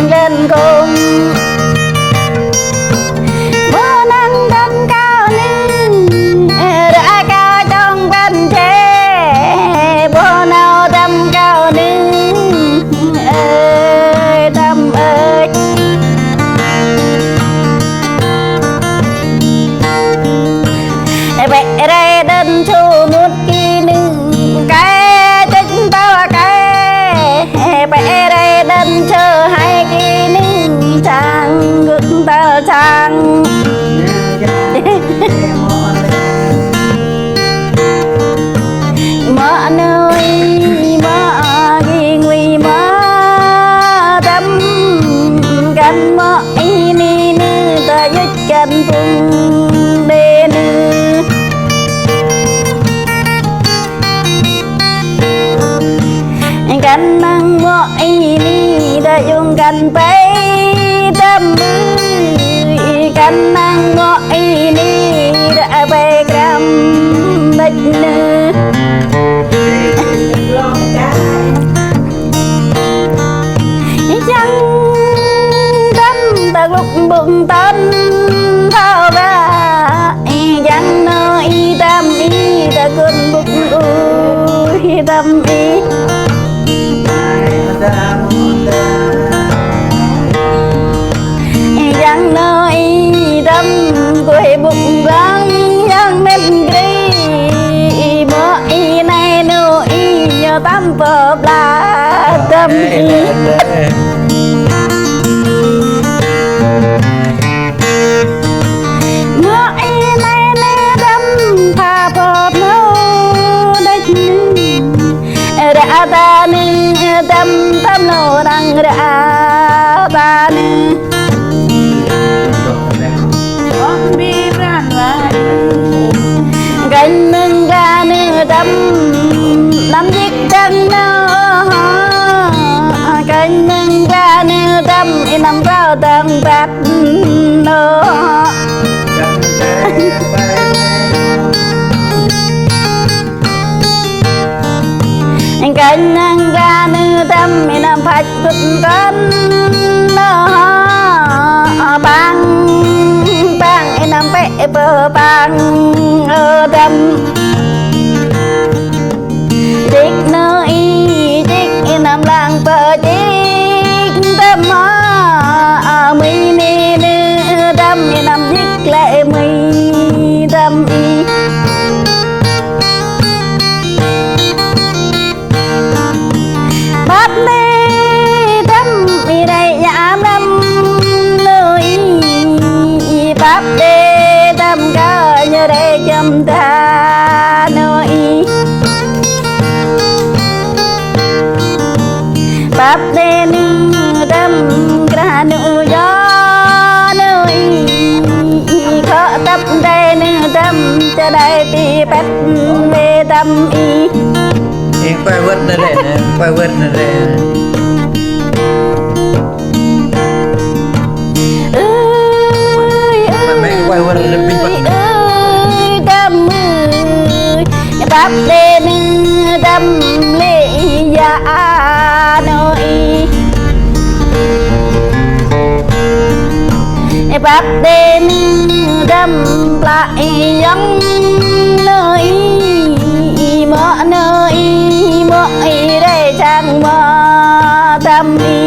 lên cùng bữa nắng đâm cao ninh đã cao trong văn chế bữa nào đâm cao ninh ơi đâm ơi vậy đây đơn chu một kỳ nưng cái tính tao cái vậy đây đơn chờ hai kỳ nưng chàng ngực tao chàng mở nơi mở ghi nguy mở tâm gần mở ý ni nữ ta giúp gần vùng đê nữกันนั่งมอไอ้นี่ได้ยงกันไปดำมือกันนั่งมอไอ้นี่ได้ไปกรำบัดเนื้อยังดำตะลุกบุงต้นเท่าบ้ายังน้อยดำอีตะกุนบุกอุ้ยดำอียังน้อยดำกุยบุกรังยังเม็ดกรีบ่อีในนูอียอตั้มเปิบลาดำอีบ่อีในนูดำพาเปิบนูได้นึงระตานึงดำทำโนดังระตานึงกันนึงกันดำน้ำยิกดังเนากันนึงกันดำน้ำเปล่าดังแบบเนากันนึงกันดำน้ำผัดกุนกันเนาบังบังน้ำเปเปอร์บังดำจิกน้อยจิกน้ำลางเปิดจิกดำมามีนี่เนื้อดำน้ำจิกและมีดำอีบัดนี้ดำมีได้ยามดำเลยบัดเดดำก็ยังได้จำตาหน่อยบัดเดนึงดำกระหนูย้อนหน่อยขอตับได้นึงดำจะได้ตีเป็ดเบดำอีเองไปวัดนั่นแหละนะไปวัดนั่นแหละไม่ไปวัดนั่นเป็นวัดดำมือบับเดนึดำเลยาหน่อยบับเดนึดำปลายังหน่อยหมอหน่อยหมอได้จังหมอดำอี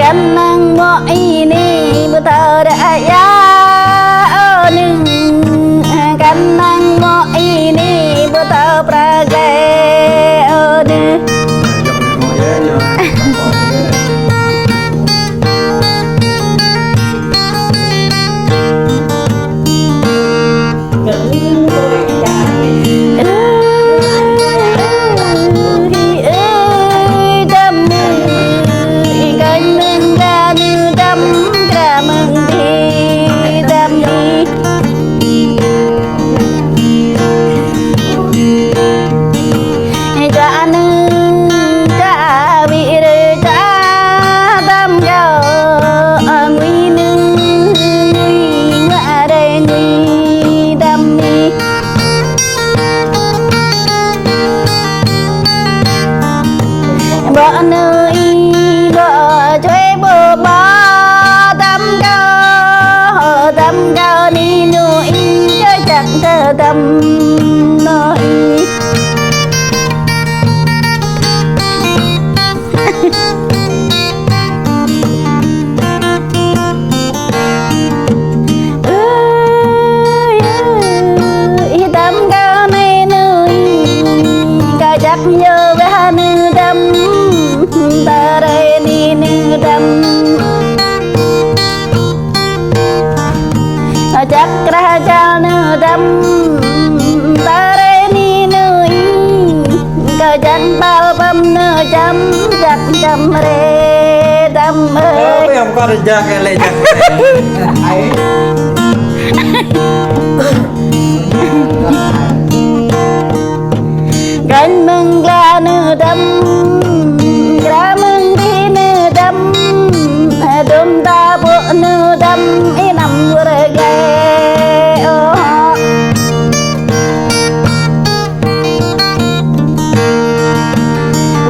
กันนั่งหมอนี่บ่เธอได้ยาหนึ่งกันนั่งหมอนี่บ่เธอประเกหนึ่งดำกระมึงที vợ nơi vợ chơi bờ ba tâm cao đi nuôi chơi chẳng thơ tâm nơi tâm cao này nơi cả chắc nhớ về hà nữ tâm ta đây đi nữ tâm chắc ra cha nữ tâm ta đây đi nữ cả chắc bao bầm nữ chấm chắc chấm rê tâm ơi Tapi yang kau rejak elek jak. Ai. Gan mừng ra nữ tâm ra mừng đi nữ tâm đêm ta bộ nữ tâm ý nằm vừa ghé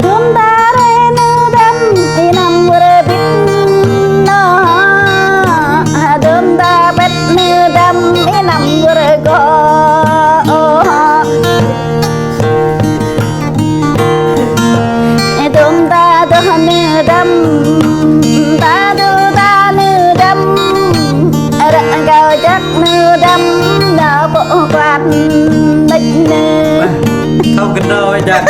đêm ta đây nữ tâm ý nằm vừa biết nó đêm ta biết nữ tâm ý nằm vừa có tôm ta to nữ tâm ta đưa ta nữ tâm rạng cao chắc nữ tâm đã bộ quạt đích nữ Kau kenal jak.